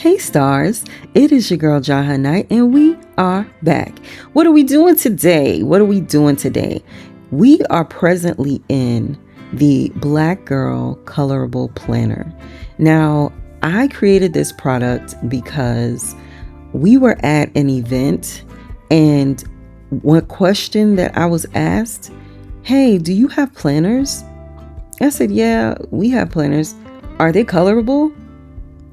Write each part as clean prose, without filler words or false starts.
Hey stars, it is your girl Jaha Knight and we are back. What are we doing today? We are presently in the Black Girl Colorable Planner. Now, I created this product because we were at an event and one question that I was asked, hey, do you have planners? I said, yeah, we have planners. Are they colorable?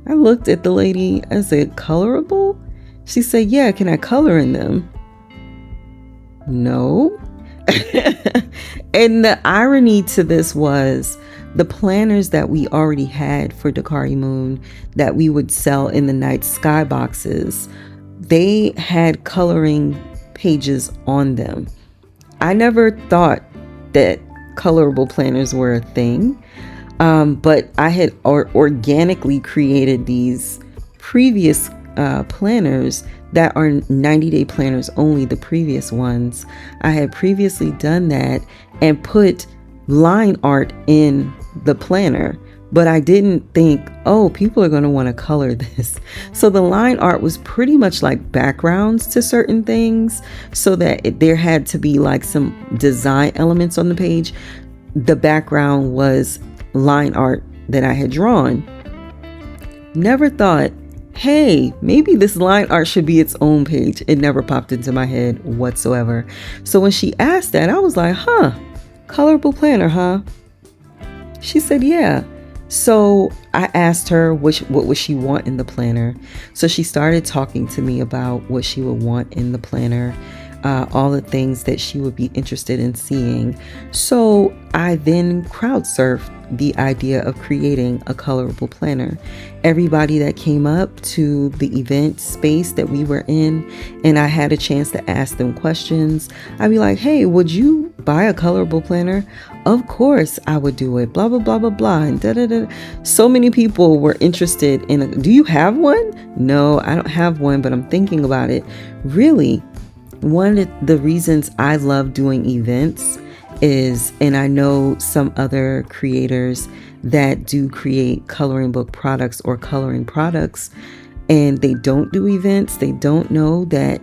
I looked at the lady, I said, colorable? She said, yeah, can I color in them? No. And the irony to this was the planners that we already had for Dakari Moon that we would sell in the night sky boxes, they had coloring pages on them. I never thought that colorable planners were a thing. But I had organically created these previous planners that are 90-day planners only, the previous ones. I had previously done that and put line art in the planner, but I didn't think, oh, people are going to want to color this. So the line art was pretty much like backgrounds to certain things so that there had to be like some design elements on the page. The background was line art that I had drawn. Never thought, hey, maybe this line art should be its own page. It never popped into my head whatsoever. So when she asked that, I was like, colorable planner, huh? She said, yeah. So I asked her what would she want in the planner. So she started talking to me about what she would want in the planner. All the things that she would be interested in seeing. So I then crowd surfed the idea of creating a colorable planner. Everybody that came up to the event space that we were in, and I had a chance to ask them questions, I'd be like, hey, would you buy a colorable planner? Of course I would do it, blah, blah, blah, blah, blah, and da, da, da. So many people were interested in do you have one? No, I don't have one, but I'm thinking about it. Really? One of the reasons I love doing events is, and I know some other creators that do create coloring book products or coloring products, and they don't do events. They don't know that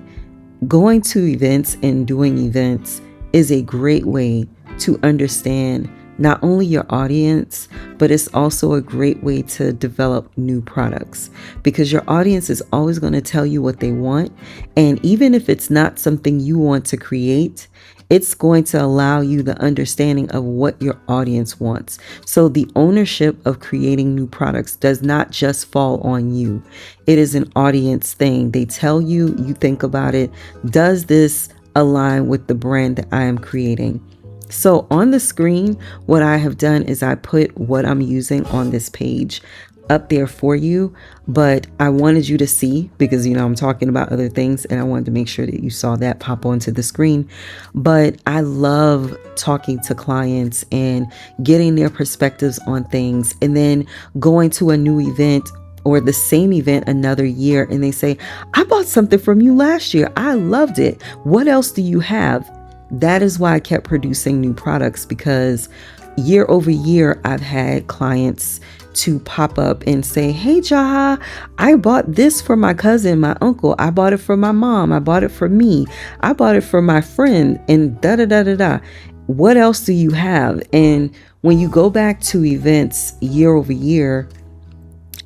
going to events and doing events is a great way to understand not only your audience, but it's also a great way to develop new products because your audience is always going to tell you what they want. And even if it's not something you want to create, it's going to allow you the understanding of what your audience wants. So the ownership of creating new products does not just fall on you. It is an audience thing. They tell you, you think about it. Does this align with the brand that I am creating? So on the screen, what I have done is I put what I'm using on this page up there for you, but I wanted you to see because, I'm talking about other things and I wanted to make sure that you saw that pop onto the screen. But I love talking to clients and getting their perspectives on things and then going to a new event or the same event another year and they say, I bought something from you last year. I loved it. What else do you have? That is why I kept producing new products because year over year, I've had clients to pop up and say, hey, Jaha, I bought this for my cousin, my uncle. I bought it for my mom. I bought it for me. I bought it for my friend and da, da, da, da, da. What else do you have? And when you go back to events year over year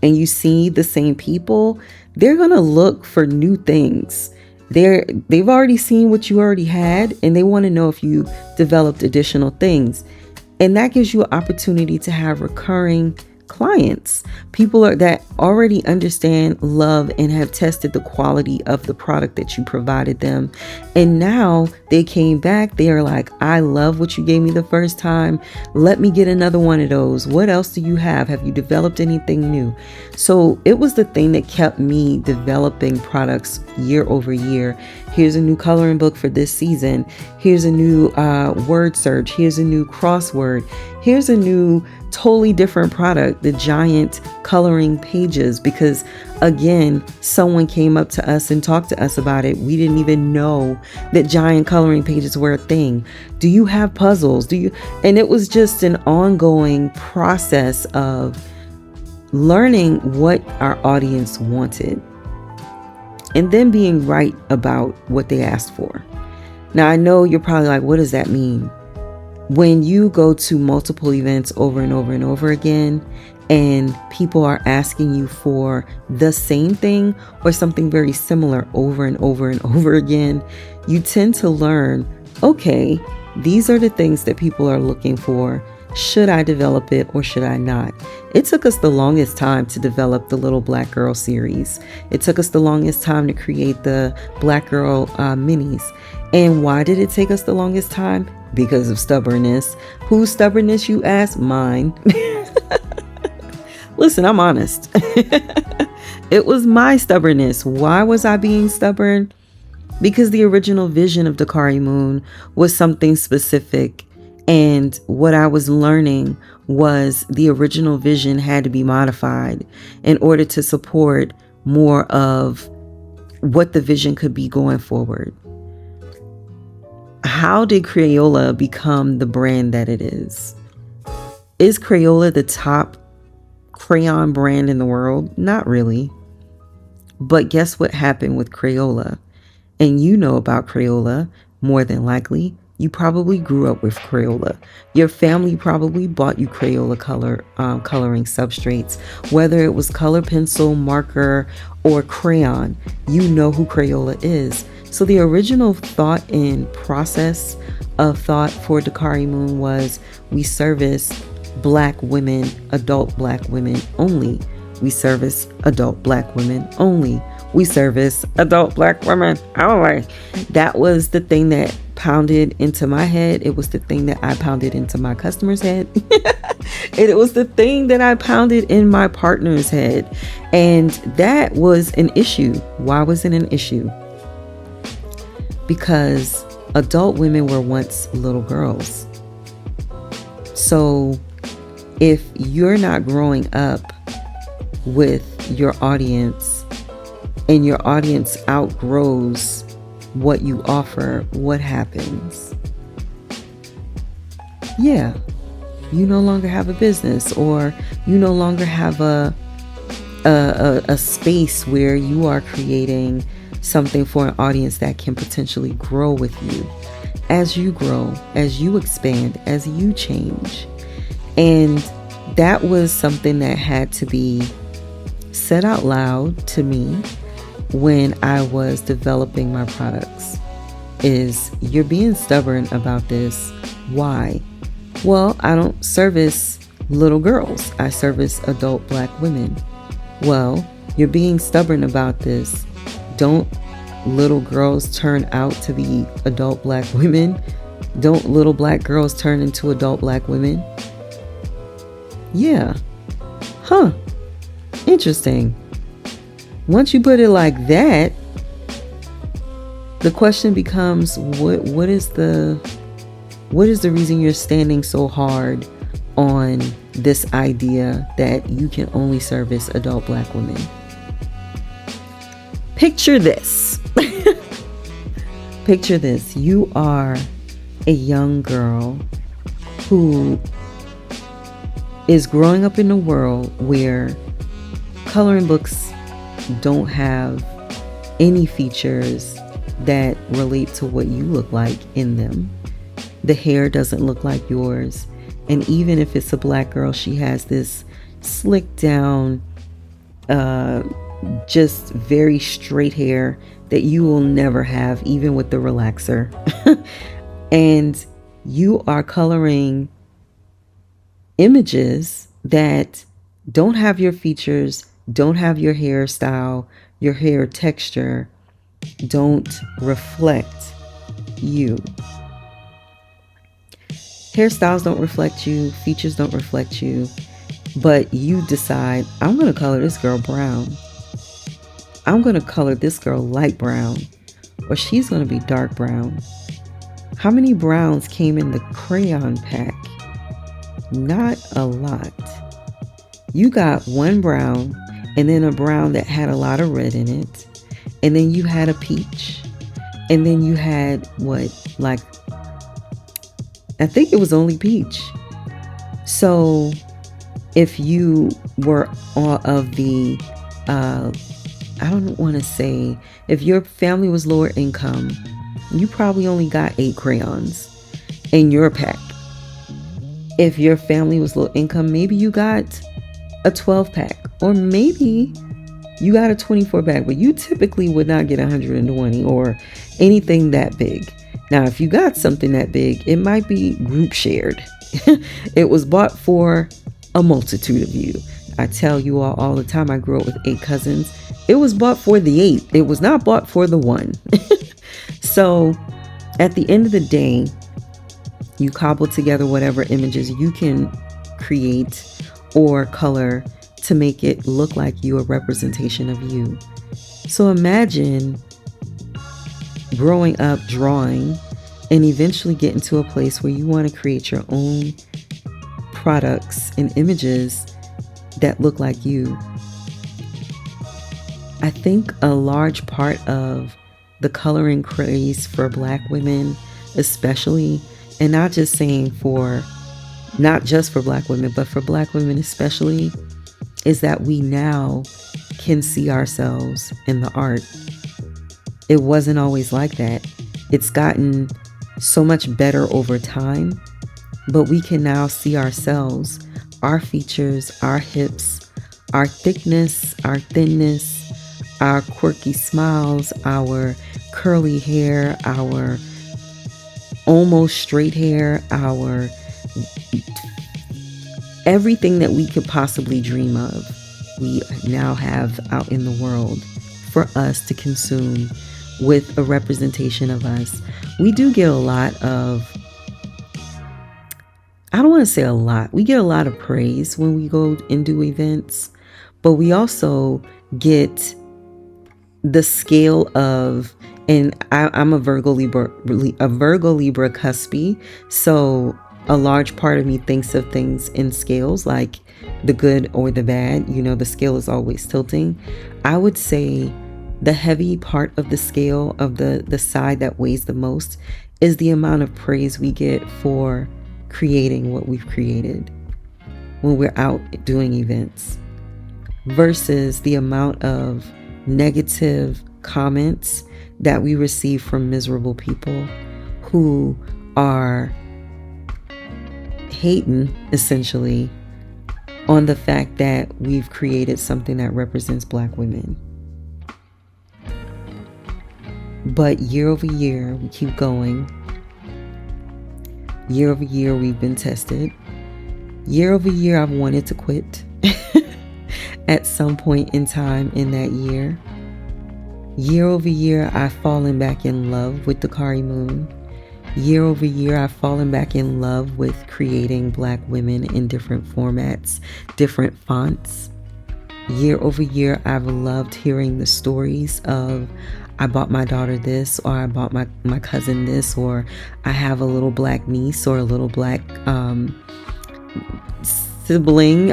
and you see the same people, they're going to look for new things. They've already seen what you already had and they want to know if you developed additional things. And that gives you an opportunity to have recurring clients, people that already understand, love, and have tested the quality of the product that you provided them. And now they came back. They are like, I love what you gave me the first time. Let me get another one of those. What else do you have? Have you developed anything new? So it was the thing that kept me developing products year over year. Here's a new coloring book for this season. Here's a new word search. Here's a new crossword. Here's a new totally different product, the giant coloring pages, because again, someone came up to us and talked to us about it. We didn't even know that giant coloring pages were a thing. Do you have puzzles? And it was just an ongoing process of learning what our audience wanted, and then being right about what they asked for. Now, I know you're probably like, what does that mean? When you go to multiple events over and over and over again, and people are asking you for the same thing or something very similar over and over and over again, you tend to learn, okay, these are the things that people are looking for. Should I develop it or should I not? It took us the longest time to develop the Little Black Girl series. It took us the longest time to create the Black Girl minis. And why did it take us the longest time? Because of stubbornness. Whose stubbornness, you ask? Mine. Listen, I'm honest. It was my stubbornness. Why was I being stubborn? Because the original vision of Dakari Moon was something specific. And what I was learning was the original vision had to be modified in order to support more of what the vision could be going forward. How did Crayola become the brand that it is? Is Crayola the top crayon brand in the world? Not really. But guess what happened with Crayola? And you know about Crayola, more than likely. You probably grew up with Crayola. Your family probably bought you Crayola coloring substrates. Whether it was color pencil, marker, or crayon, you know who Crayola is. So the original thought and process of thought for Dakari Moon was, we service Black women, adult Black women only. We service adult Black women only. We service adult Black women only. That was the thing that pounded into my head. It was the thing that I pounded into my customer's head. And it was the thing that I pounded in my partner's head. And that was an issue. Why was it an issue? Because adult women were once little girls. So if you're not growing up with your audience and your audience outgrows what you offer, what happens? Yeah, you no longer have a business, or you no longer have a space where you are creating something for an audience that can potentially grow with you as you grow, as you expand, as you change. And that was something that had to be said out loud to me when I was developing my products. Is, you're being stubborn about this. Why? Well, I don't service little girls. I service adult Black women. Well, you're being stubborn about this. Don't little girls turn out to be adult Black women? Don't little Black girls turn into adult Black women? Yeah. Huh. Interesting. Once you put it like that, the question becomes, what is the reason you're standing so hard on this idea that you can only service adult Black women? Picture this. Picture this. You are a young girl who is growing up in a world where coloring books don't have any features that relate to what you look like in them. The hair doesn't look like yours. And even if it's a Black girl, she has this slicked down, just very straight hair that you will never have, even with the relaxer. And you are coloring images that don't have your features, don't have your hairstyle, your hair texture, don't reflect you. Hairstyles don't reflect you, features don't reflect you, but you decide, I'm going to color this girl brown. I'm going to color this girl light brown, or she's going to be dark brown. How many browns came in the crayon pack? Not a lot. You got one brown, and then a brown that had a lot of red in it, and then you had a peach, and then you had I think it was only peach. So If you were all of the, I don't want to say, if your family was lower income, you probably only got 8 crayons in your pack. If your family was low income, maybe you got a 12 pack, or maybe you got a 24 pack, but you typically would not get 120 or anything that big. Now, if you got something that big, it might be group shared. It was bought for a multitude of you. I tell you all the time, I grew up with 8 cousins. It was bought for the 8. It was not bought for the 1. So at the end of the day, you cobble together whatever images you can create or color to make it look like you, a representation of you. So imagine growing up drawing and eventually getting to a place where you want to create your own products and images that look like you. I think a large part of the coloring craze for Black women, especially, and not just saying not just for Black women, but for Black women especially, is that we now can see ourselves in the art. It wasn't always like that. It's gotten so much better over time, but we can now see ourselves, our features, our hips, our thickness, our thinness, our quirky smiles, our curly hair, our almost straight hair, our everything that we could possibly dream of, we now have out in the world for us to consume with a representation of us. We do get a lot of, I don't want to say a lot, we get a lot of praise when we go and do events, but we also get the scale of, and I'm a Virgo Libra cuspy, so a large part of me thinks of things in scales, like the good or the bad. You know, the scale is always tilting. I would say the heavy part of the scale, of the side that weighs the most, is the amount of praise we get for creating what we've created when we're out doing events, versus the amount of negative comments that we receive from miserable people who are hating, essentially, on the fact that we've created something that represents Black women. But year over year, we keep going. Year over year, we've been tested. Year over year, I've wanted to quit at some point in time in that year. Year over year, I've fallen back in love with Dakari Moon. Year over year, I've fallen back in love with creating Black women in different formats, different fonts. Year over year, I've loved hearing the stories of, I bought my daughter this, or I bought my cousin this, or I have a little Black niece or a little Black sibling,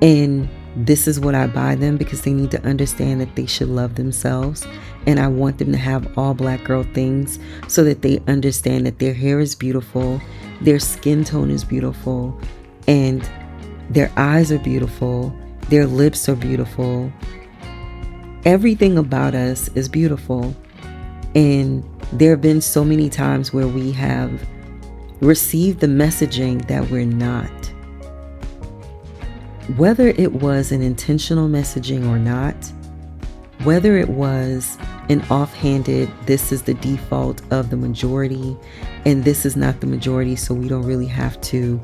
and this is what I buy them, because they need to understand that they should love themselves. And I want them to have all Black girl things so that they understand that their hair is beautiful, their skin tone is beautiful, and their eyes are beautiful, their lips are beautiful. Everything about us is beautiful. And there have been so many times where we have received the messaging that we're not. Whether it was an intentional messaging or not, whether it was an offhanded, this is the default of the majority and this is not the majority, so we don't really have to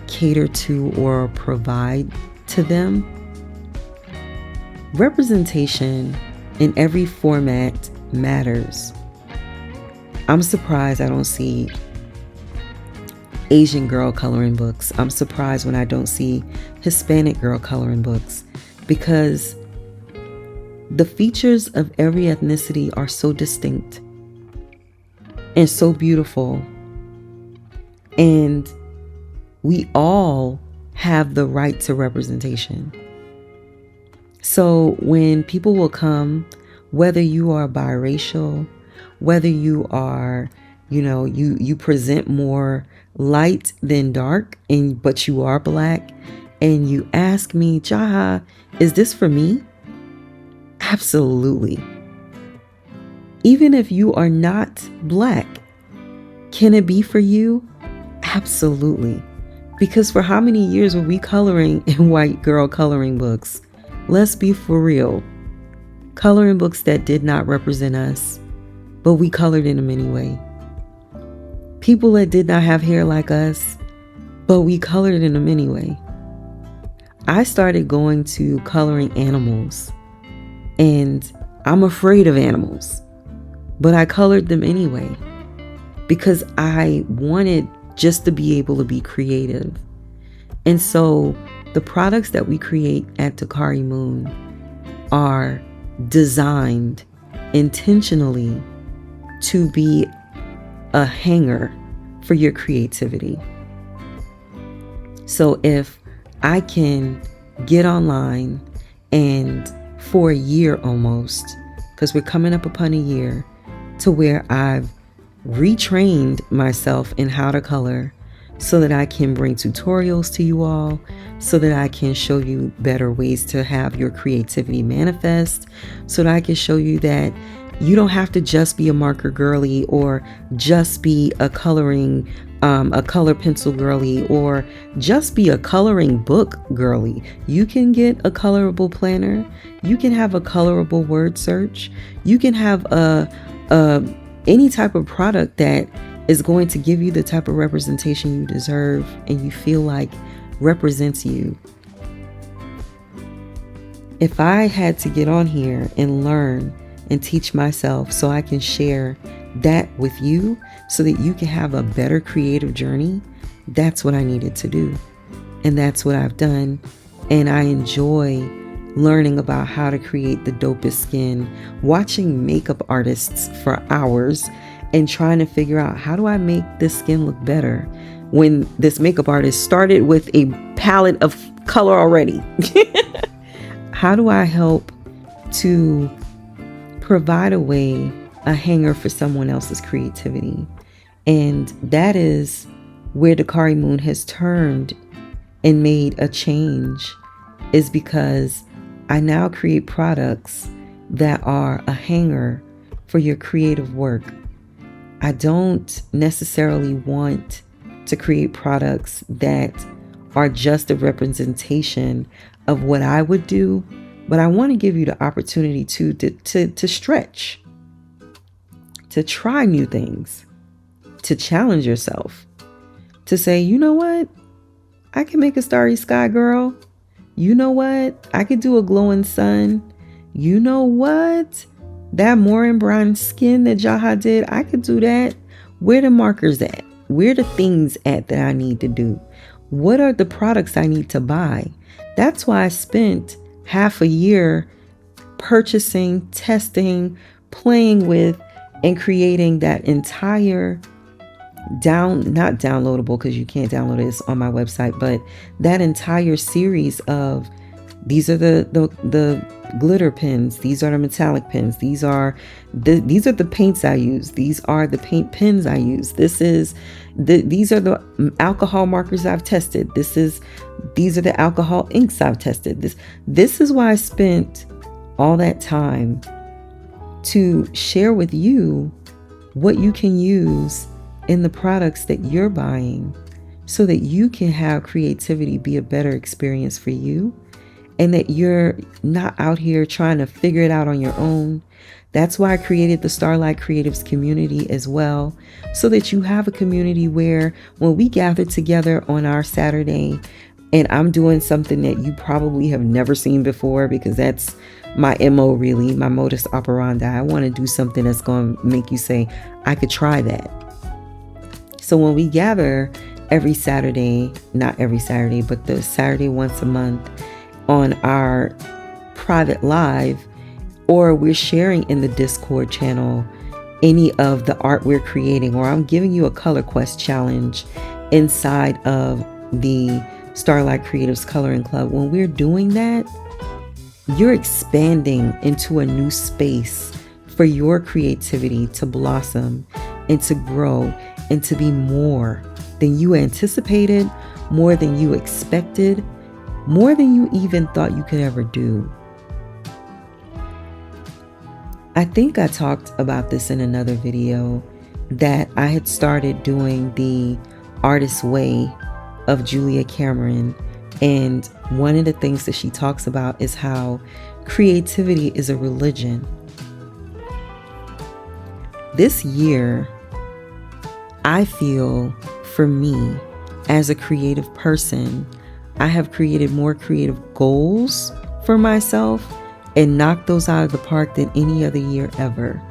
cater to or provide to them. Representation in every format matters. I'm surprised I don't see Asian girl coloring books. I'm surprised when I don't see Hispanic girl coloring books, because the features of every ethnicity are so distinct and so beautiful, and we all have the right to representation. So when people will come, whether you are biracial, whether you are, you present more light than dark, but you are black, and you ask me, Jaha, is this for me? Absolutely. Even if you are not black, can it be for you? Absolutely. Because for how many years were we coloring in white girl coloring books? Let's be for real. Coloring books that did not represent us, but we colored in them anyway. People that did not have hair like us, but we colored in them anyway. I started going to coloring animals, and I'm afraid of animals, but I colored them anyway because I wanted just to be able to be creative. And so the products that we create at Dakari Moon are designed intentionally to be a hanger for your creativity. So if I can get online and for a year almost, because we're coming up upon a year, to where I've retrained myself in how to color so that I can bring tutorials to you all, so that I can show you better ways to have your creativity manifest, so that I can show you that you don't have to just be a marker girly or just be a coloring, a color pencil girly, or just be a coloring book girly. You can get a colorable planner. You can have a colorable word search. You can have any type of product that is going to give you the type of representation you deserve and you feel like represents you. If I had to get on here and learn and teach myself so I can share that with you so that you can have a better creative journey, that's what I needed to do. And that's what I've done. And I enjoy learning about how to create the dopest skin, watching makeup artists for hours and trying to figure out, how do I make this skin look better when this makeup artist started with a palette of color already? How do I help to provide a hanger for someone else's creativity? And that is where Dakari Moon has turned and made a change, is because I now create products that are a hanger for your creative work. I don't necessarily want to create products that are just a representation of what I would do, but I want to give you the opportunity to stretch, to try new things, to challenge yourself, to say, you know what? I can make a starry sky girl. You know what? I could do a glowing sun. You know what? That Morin brown skin that Jaha did, I could do that. Where the markers at? Where the things at that I need to do? What are the products I need to buy? That's why I spent half a year purchasing, testing, playing with, and creating that entire not downloadable, because you can't download this on my website, but that entire series of, these are the glitter pens, these are the metallic pens, these are the paints I use, these are the paint pens I use, these are the alcohol markers I've tested, these are the alcohol inks I've tested. This is why I spent all that time to share with you what you can use in the products that you're buying, so that you can have creativity be a better experience for you, and that you're not out here trying to figure it out on your own. That's why I created the Starlight Creatives community as well, so that you have a community where when we gather together on our Saturday, and I'm doing something that you probably have never seen before, because that's my MO, really, my modus operandi. I want to do something that's going to make you say, I could try that. So when we gather every Saturday, not every Saturday, but the Saturday once a month on our private live, or we're sharing in the Discord channel any of the art we're creating, or I'm giving you a color quest challenge inside of the Starlight Creatives Coloring Club. When we're doing that, you're expanding into a new space for your creativity to blossom and to grow and to be more than you anticipated, more than you expected, more than you even thought you could ever do. I think I talked about this in another video, that I had started doing the Artist's Way of Julia Cameron. And one of the things that she talks about is how creativity is a religion. This year, I feel, for me, as a creative person, I have created more creative goals for myself and knocked those out of the park than any other year ever.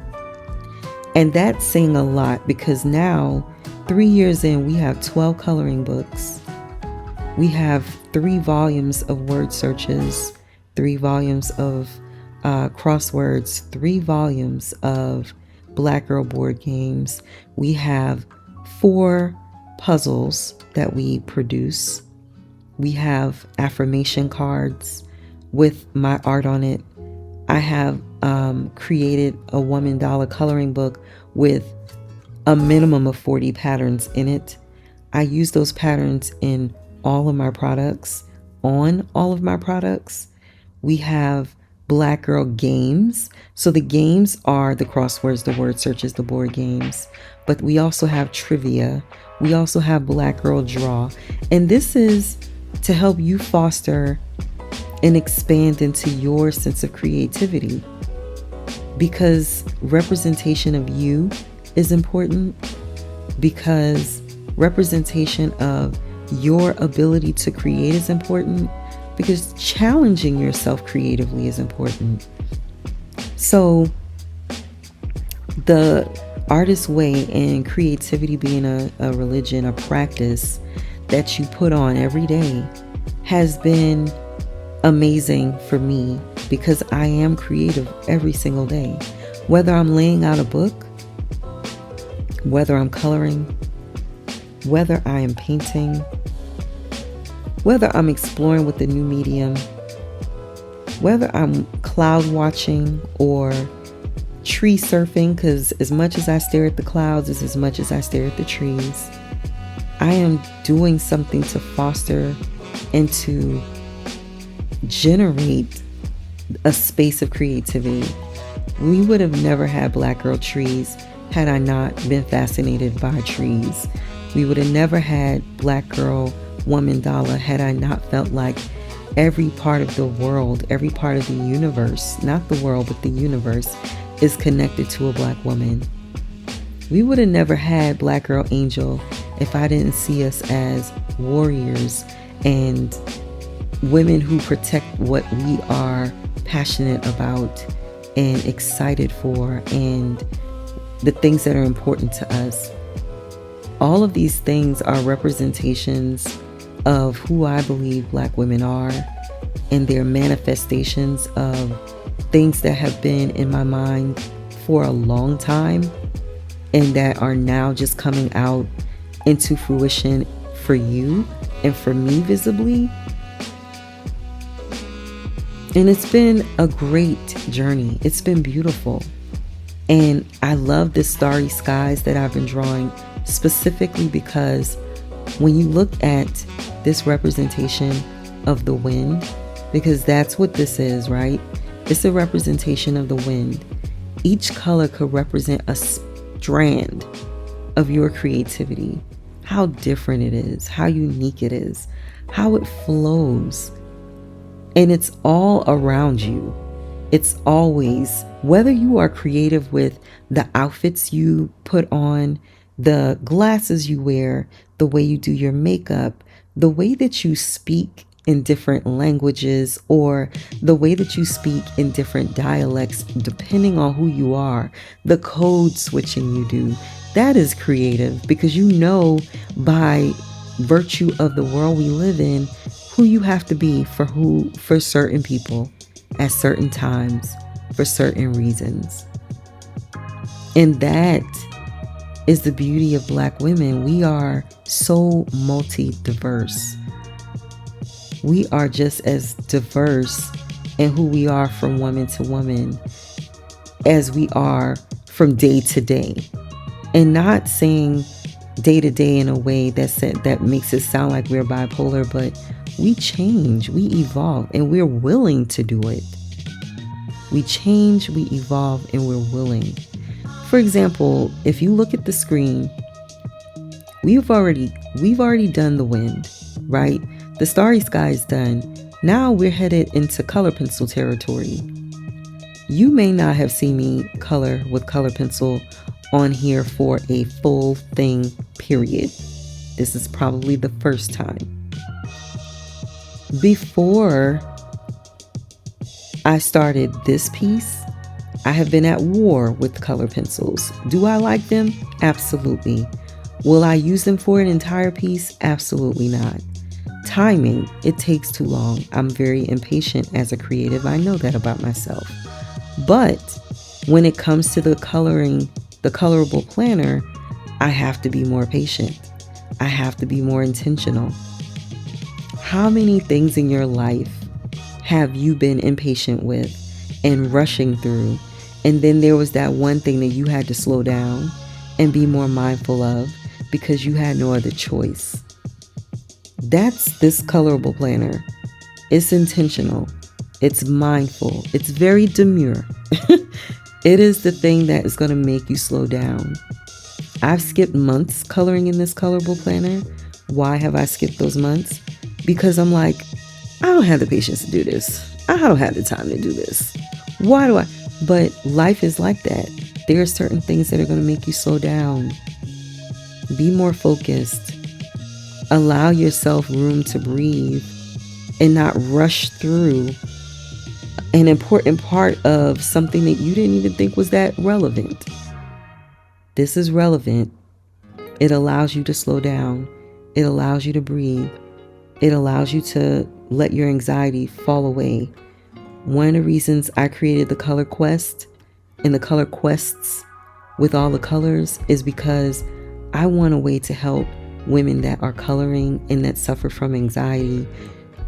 And that's saying a lot, because now, 3 years in, we have 12 coloring books. We have 3 volumes of word searches, 3 volumes of crosswords, 3 volumes of Black Girl board games. We have 4 puzzles that we produce. We have affirmation cards with my art on it. I have created a woman dollar coloring book with a minimum of 40 patterns in it. I use those patterns in all of my products, on all of my products. We have Black Girl games. So the games are the crosswords, the word searches, the board games. But we also have trivia. We also have Black Girl draw. And this is to help you foster and expand into your sense of creativity, because representation of you is important, because representation of your ability to create is important, because challenging yourself creatively is important. So the Artist's Way and creativity being a religion, a practice that you put on every day, has been amazing for me, because I am creative every single day. Whether I'm laying out a book, whether I'm coloring, whether I am painting, whether I'm exploring with a new medium, whether I'm cloud watching or tree surfing, because as much as I stare at the clouds is as much as I stare at the trees, I am doing something to foster and to generate a space of creativity. We would have never had Black Girl trees had I not been fascinated by trees. We would have never had Black Girl woman dollar had I not felt like every part of the world, every part of the universe, not the world, but the universe, is connected to a Black woman. We would have never had Black Girl Angel if I didn't see us as warriors and women who protect what we are passionate about and excited for, and the things that are important to us. All of these things are representations of who I believe Black women are, and they're manifestations of things that have been in my mind for a long time and that are now just coming out into fruition for you and for me visibly. And it's been a great journey. It's been beautiful. And I love the starry skies that I've been drawing, specifically because when you look at this representation of the wind, because that's what this is, right? It's a representation of the wind. Each color could represent a strand of your creativity, how different it is, how unique it is, how it flows. And it's all around you. It's always, whether you are creative with the outfits you put on, the glasses you wear, the way you do your makeup, the way that you speak in different languages, or the way that you speak in different dialects, depending on who you are, the code switching you do, that is creative, because you know by virtue of the world we live in who you have to be for certain people at certain times for certain reasons. And that is the beauty of Black women. We are so multi-diverse. We are just as diverse in who we are from woman to woman as we are from day to day. And not saying day to day in a way that makes it sound like we're bipolar, but we change, we evolve, and we're willing to do it. We change, we evolve, and we're willing. For example, if you look at the screen, we've already done the wind, right? The starry sky is done. Now we're headed into color pencil territory. You may not have seen me color with color pencil on here for a full thing, period. This is probably the first time. Before I started this piece, I have been at war with color pencils. Do I like them? Absolutely. Will I use them for an entire piece? Absolutely not. Timing, it takes too long. I'm very impatient as a creative. I know that about myself. But when it comes to the colorable planner, I have to be more patient. I have to be more intentional. How many things in your life have you been impatient with and rushing through? And then there was that one thing that you had to slow down and be more mindful of because you had no other choice. That's this colorable planner. It's intentional. It's mindful. It's very demure. It is the thing that is going to make you slow down. I've skipped months coloring in this colorable planner. Why have I skipped those months? Because I'm like, I don't have the patience to do this. I don't have the time to do this. Why do I? But life is like that. There are certain things that are going to make you slow down. Be more focused. Allow yourself room to breathe and not rush through an important part of something that you didn't even think was that relevant. This is relevant. It allows you to slow down. It allows you to breathe. It allows you to let your anxiety fall away. One of the reasons I created the color quest and the color quests with all the colors is because I want a way to help women that are coloring and that suffer from anxiety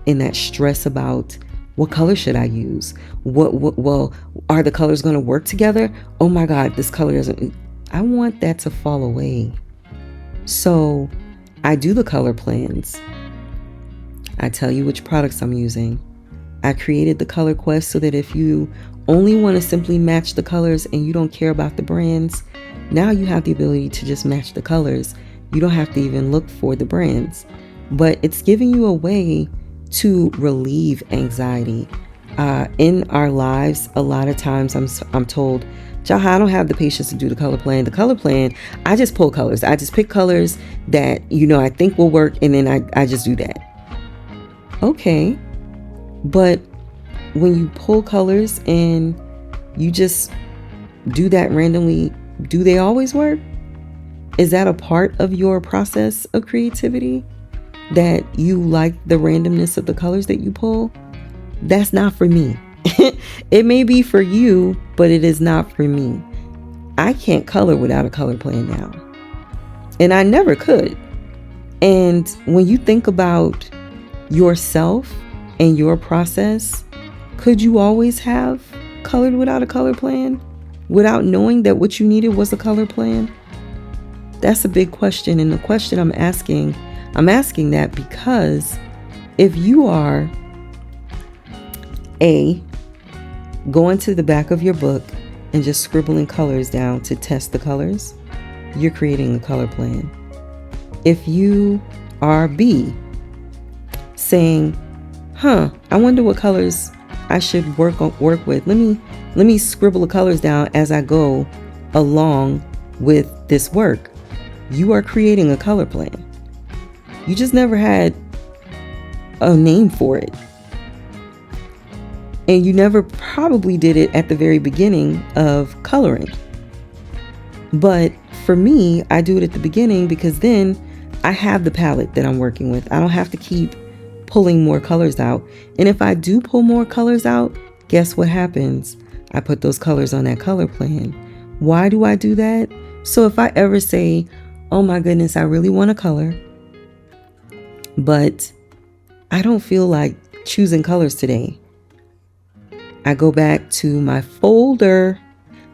and that stress about what color should I use? Well, are the colors going to work together? Oh my God, this color doesn't. I want that to fall away. So I do the color plans. I tell you which products I'm using. I created the color quest so that if you only want to simply match the colors and you don't care about the brands, now you have the ability to just match the colors. You don't have to even look for the brands, but it's giving you a way to relieve anxiety. In our lives, a lot of times I'm told, Jaha, I don't have the patience to do the color plan. The color plan, I just pull colors. I just pick colors that, I think will work. And then I just do that. Okay. But when you pull colors and you just do that randomly, do they always work? Is that a part of your process of creativity? That you like the randomness of the colors that you pull? That's not for me. It may be for you, but it is not for me. I can't color without a color plan now. And I never could. And when you think about yourself and your process, could you always have colored without a color plan? Without knowing that what you needed was a color plan? That's a big question. And the question I'm asking that because if you are going to the back of your book and just scribbling colors down to test the colors, you're creating a color plan. If you are B, saying, I wonder what colors I should work with. Let me scribble the colors down as I go along with this work. You are creating a color plan. You just never had a name for it. And you never probably did it at the very beginning of coloring. But for me, I do it at the beginning because then I have the palette that I'm working with. I don't have to keep pulling more colors out. And if I do pull more colors out, guess what happens? I put those colors on that color plan. Why do I do that? So if I ever say, oh my goodness, I really want to color, but I don't feel like choosing colors today, I go back to my folder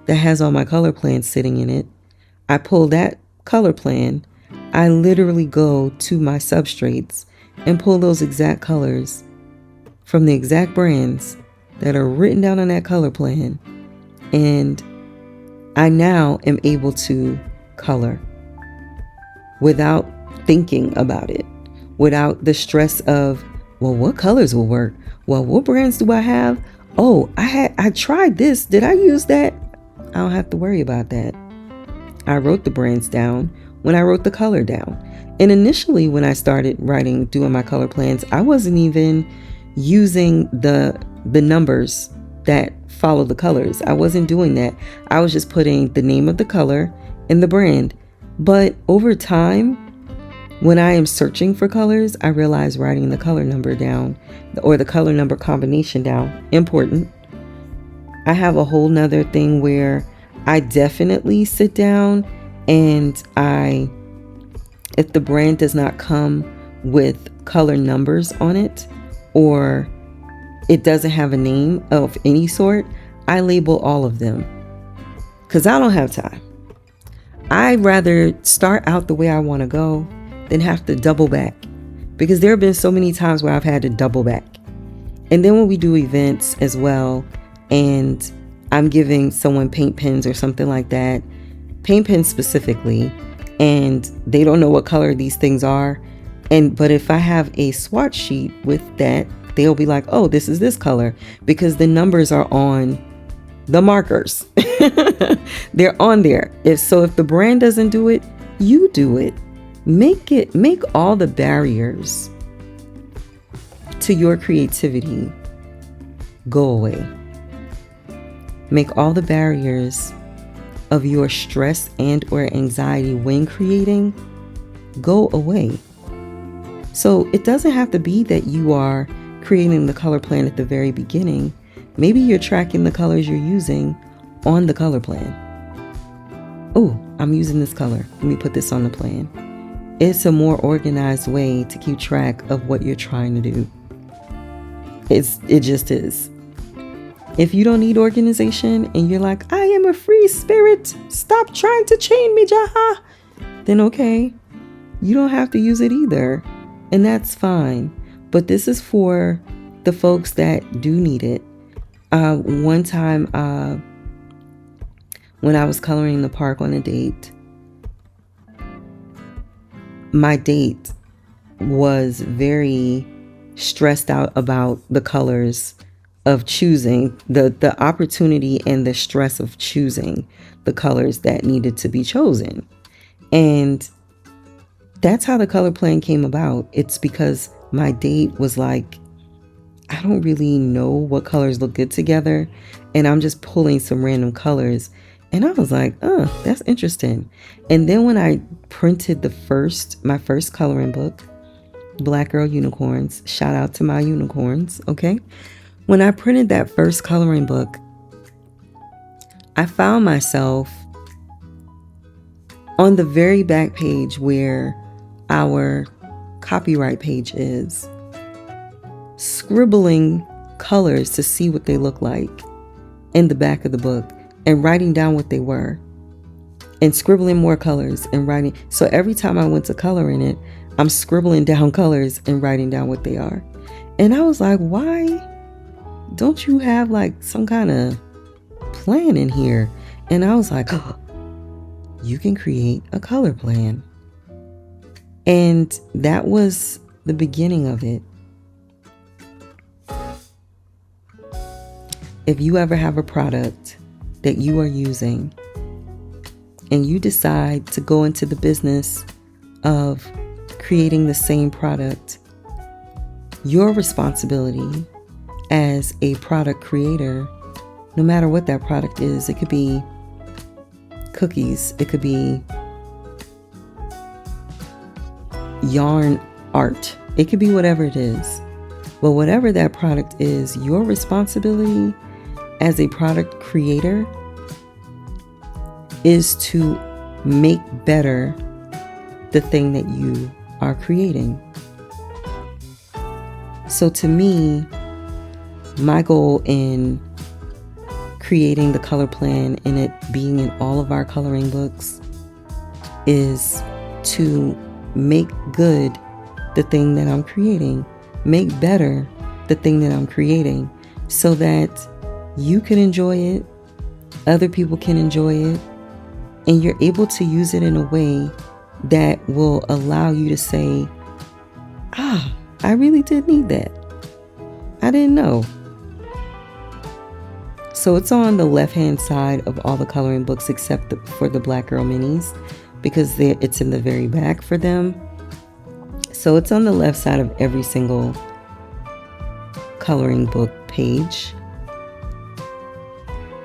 that has all my color plans sitting in it. I pull that color plan. I literally go to my substrates and pull those exact colors from the exact brands that are written down on that color plan. And I now am able to color without thinking about it, without the stress of, well, what colors will work? Well, what brands do I have? Oh, I tried this. Did I use that? I don't have to worry about that. I wrote the brands down when I wrote the color down. And initially when I started doing my color plans, I wasn't even using the numbers that follow the colors. I wasn't doing that. I was just putting the name of the color and the brand. But over time, when I am searching for colors, I realize writing the color number down or the color number combination down, important. I have a whole nother thing where I definitely sit down and if the brand does not come with color numbers on it, or it doesn't have a name of any sort, I label all of them because I don't have time. I'd rather start out the way I want to go than have to double back, because there have been so many times where I've had to double back. And then when we do events as well, and I'm giving someone paint pens or something like that, paint pens specifically, and they don't know what color these things are. But if I have a swatch sheet with that, they'll be like, oh, this is this color, because the numbers are on the markers. They're on there. If the brand doesn't do it, you do it. Make all the barriers to your creativity go away. Make all the barriers of your stress and or anxiety when creating go away. So it doesn't have to be that you are creating the color plan at the very beginning. Maybe you're tracking the colors you're using on the color plan. Oh, I'm using this color. Let me put this on the plan. It's a more organized way to keep track of what you're trying to do. It just is. If you don't need organization and you're like, I am a free spirit, stop trying to chain me, Jaha, then okay, you don't have to use it either. And that's fine. But this is for the folks that do need it. One time when I was coloring in the park on a date, my date was very stressed out about the colors of choosing, the opportunity and the stress of choosing the colors that needed to be chosen. And that's how the color plan came about. It's because my date was like, I don't really know what colors look good together, and I'm just pulling some random colors. And I was like, oh, that's interesting. And then when I printed my first coloring book, Black Girl Unicorns, shout out to my unicorns, okay? When I printed that first coloring book, I found myself on the very back page where our copyright page is, scribbling colors to see what they look like in the back of the book and writing down what they were and scribbling more colors and writing. So every time I went to color in it, I'm scribbling down colors and writing down what they are. And I was like, why don't you have like some kind of plan in here? And I was like, oh, you can create a color plan. And that was the beginning of it. If you ever have a product that you are using and you decide to go into the business of creating the same product, your responsibility as a product creator, no matter what that product is, it could be cookies, it could be yarn art, it could be whatever it is. But whatever that product is, your responsibility as a product creator is to make better the thing that you are creating. So to me, my goal in creating the color plan and it being in all of our coloring books is to make good the thing that I'm creating, make better the thing that I'm creating, so that you can enjoy it, other people can enjoy it, and you're able to use it in a way that will allow you to say, I really did need that. I didn't know. So it's on the left-hand side of all the coloring books except for the Black Girl Minis, because it's in the very back for them. So it's on the left side of every single coloring book page.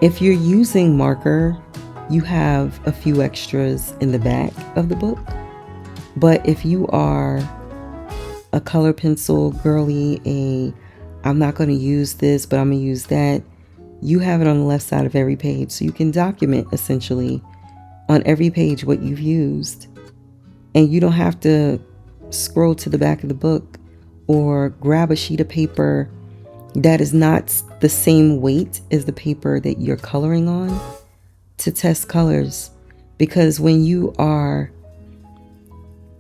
If you're using marker, you have a few extras in the back of the book. But if you are a color pencil girly, I'm not going to use this, but I'm going to use that, you have it on the left side of every page. So you can document essentially on every page what you've used. And you don't have to scroll to the back of the book or grab a sheet of paper that is not the same weight as the paper that you're coloring on to test colors. Because when you are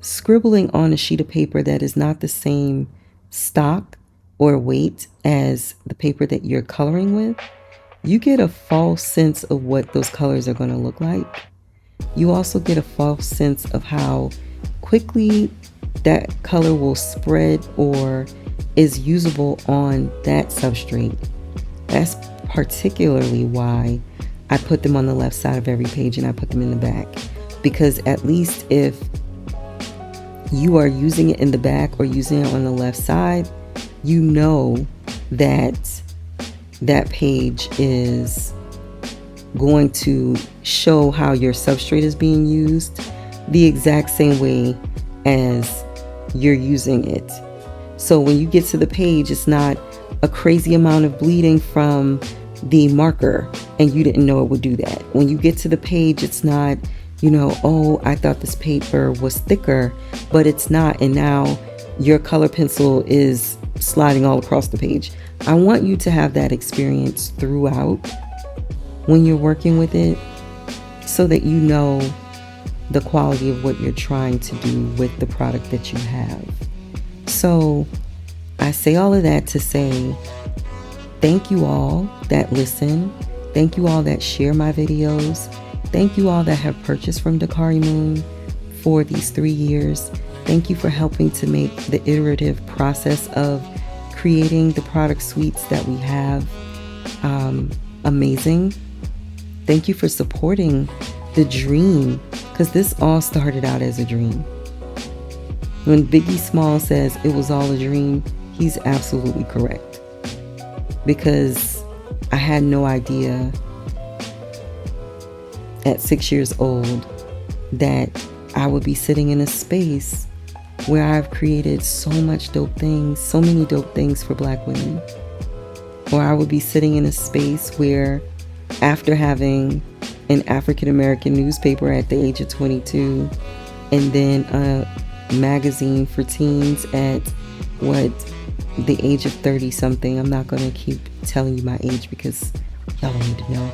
scribbling on a sheet of paper that is not the same stock or weight as the paper that you're coloring with, you get a false sense of what those colors are going to look like. You also get a false sense of how quickly that color will spread or is usable on that substrate. That's particularly why I put them on the left side of every page and I put them in the back. Because at least if you are using it in the back or using it on the left side, you know that that page is going to show how your substrate is being used the exact same way as you're using it. So when you get to the page, it's not a crazy amount of bleeding from the marker and you didn't know it would do that. When you get to the page, it's not, oh, I thought this paper was thicker, but it's not. And now your color pencil is sliding all across the page. I want you to have that experience throughout when you're working with it, so that you know the quality of what you're trying to do with the product that you have. So I say all of that to say thank you all that listen. Thank you all that share my videos. Thank you all that have purchased from Dakari Moon for these 3 years. Thank you for helping to make the iterative process of creating the product suites that we have amazing. Thank you for supporting the dream, because this all started out as a dream. When Biggie Small says it was all a dream, he's absolutely correct. Because I had no idea at 6 years old that I would be sitting in a space where I've created so much dope things, so many dope things for Black women. Or I would be sitting in a space where, after having an African American newspaper at the age of 22, and then a magazine for teens at the age of 30 something. I'm not going to keep telling you my age because y'all don't need to know.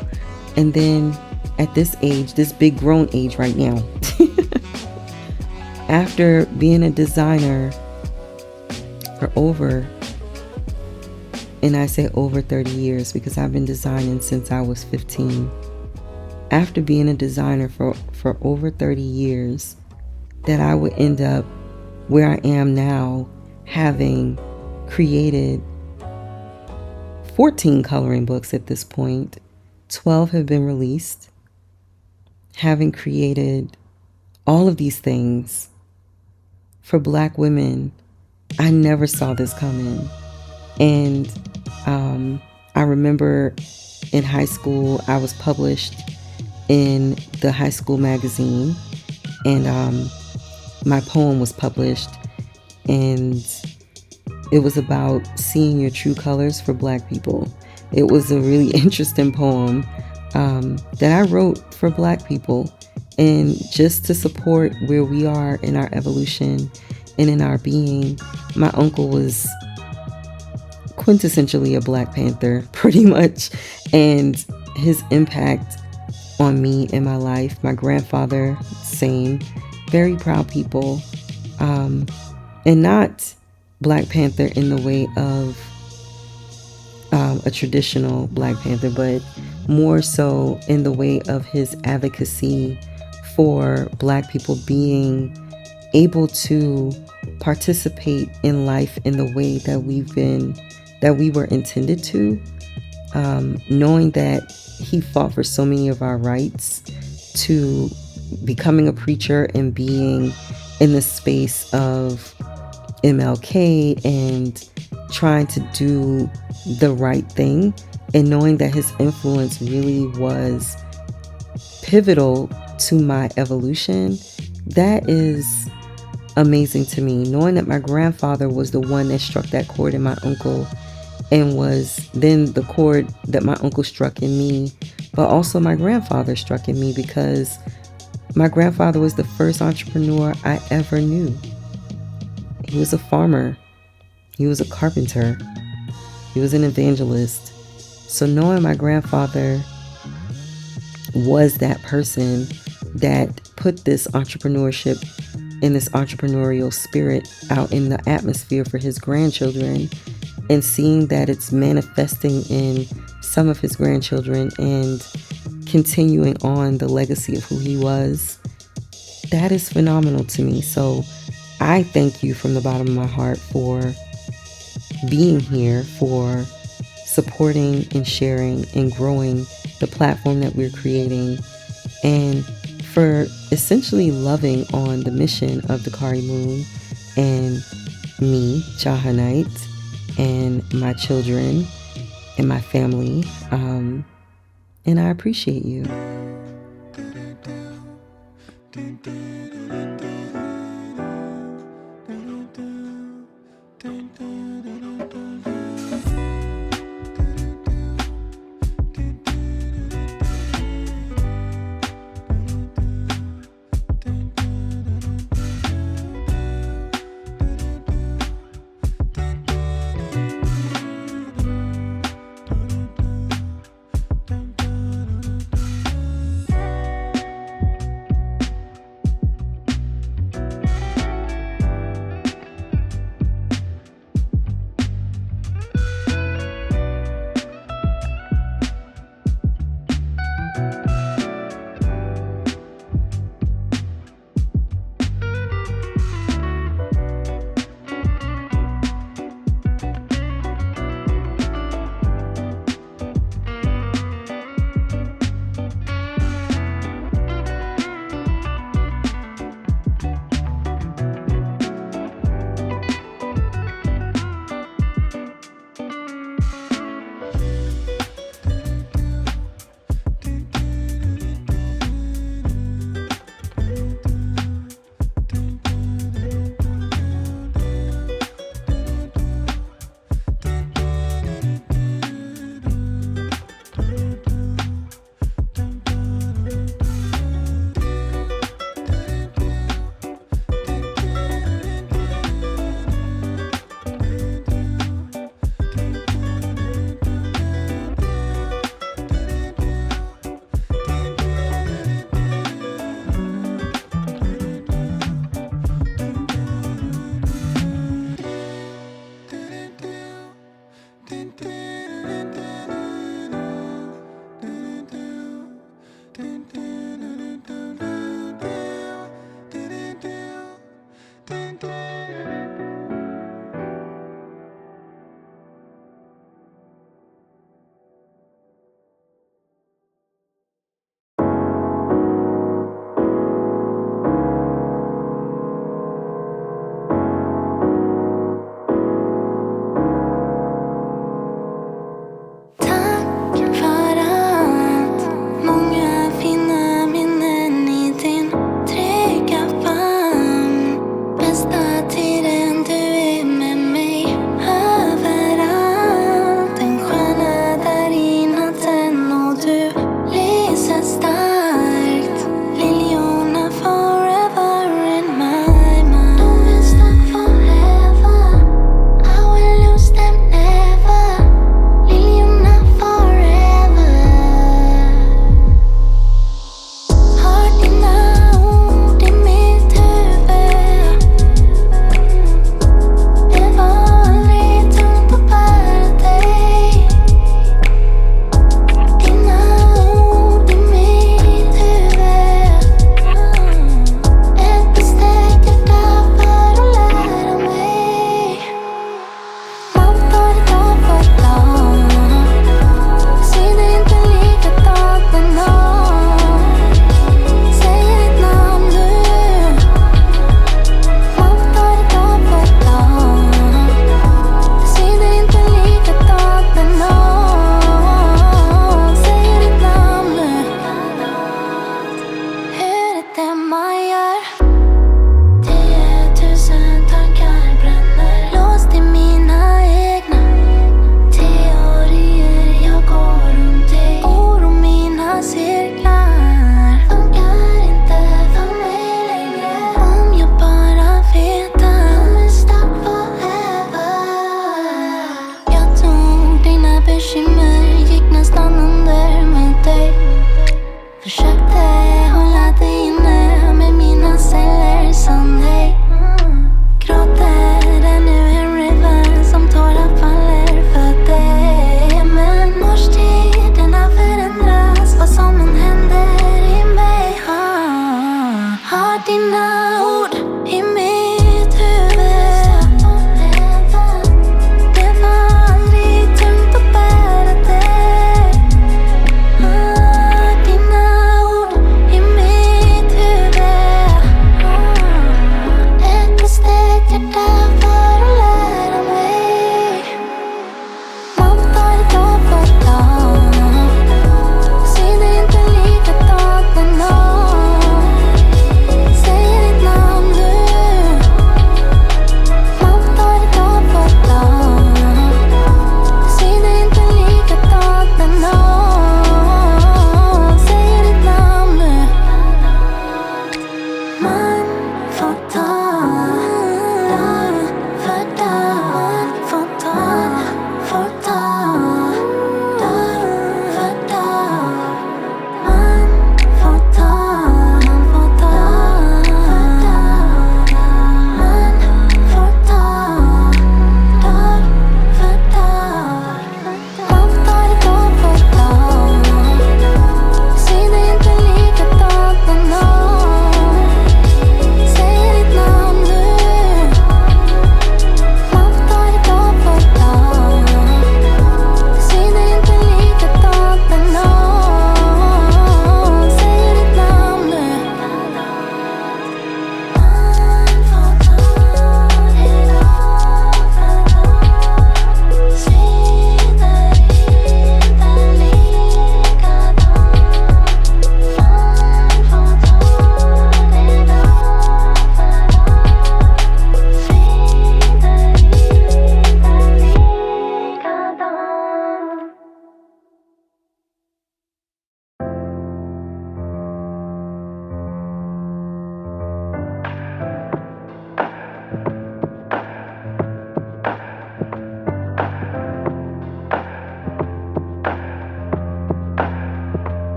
And then at this age, this big grown age right now, after being a designer for and I say over 30 years because I've been designing since I was 15. After being a designer for over 30 years, that I would end up where I am now, having created 14 coloring books at this point. 12 have been released. Having created all of these things for Black women, I never saw this coming. And I remember in high school, I was published in the high school magazine, and my poem was published, and it was about seeing your true colors for Black people. It was a really interesting poem that I wrote for Black people, and just to support where we are in our evolution and in our being. My uncle was quintessentially a Black Panther, pretty much, and his impact on me in my life. My grandfather, same, very proud people, and not Black Panther in the way of a traditional Black Panther, but more so in the way of his advocacy for Black people being able to participate in life in the way that we were intended to. Knowing that he fought for so many of our rights, to becoming a preacher and being in the space of MLK and trying to do the right thing, and knowing that his influence really was pivotal to my evolution, that is amazing to me. Knowing that my grandfather was the one that struck that chord in my uncle, and was then the chord that my uncle struck in me, but also my grandfather struck in me, because my grandfather was the first entrepreneur I ever knew. He was a farmer. He was a carpenter. He was an evangelist. So knowing my grandfather was that person that put this entrepreneurship and this entrepreneurial spirit out in the atmosphere for his grandchildren, and seeing that it's manifesting in some of his grandchildren and continuing on the legacy of who he was, that is phenomenal to me. So I thank you from the bottom of my heart for being here, for supporting and sharing and growing the platform that we're creating, and for essentially loving on the mission of Dakari Moon and me, Jahanite, and my children and my family. And I appreciate you.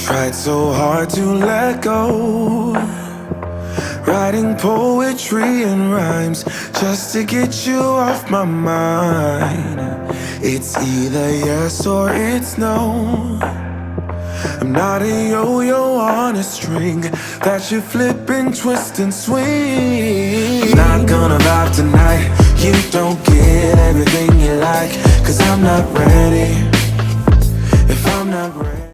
Tried so hard to let go, writing poetry and rhymes just to get you off my mind. It's either yes or it's no. I'm not a yo-yo on a string that you flip and twist and swing. I'm not gonna vibe tonight. You don't get everything you like, 'cause I'm not ready.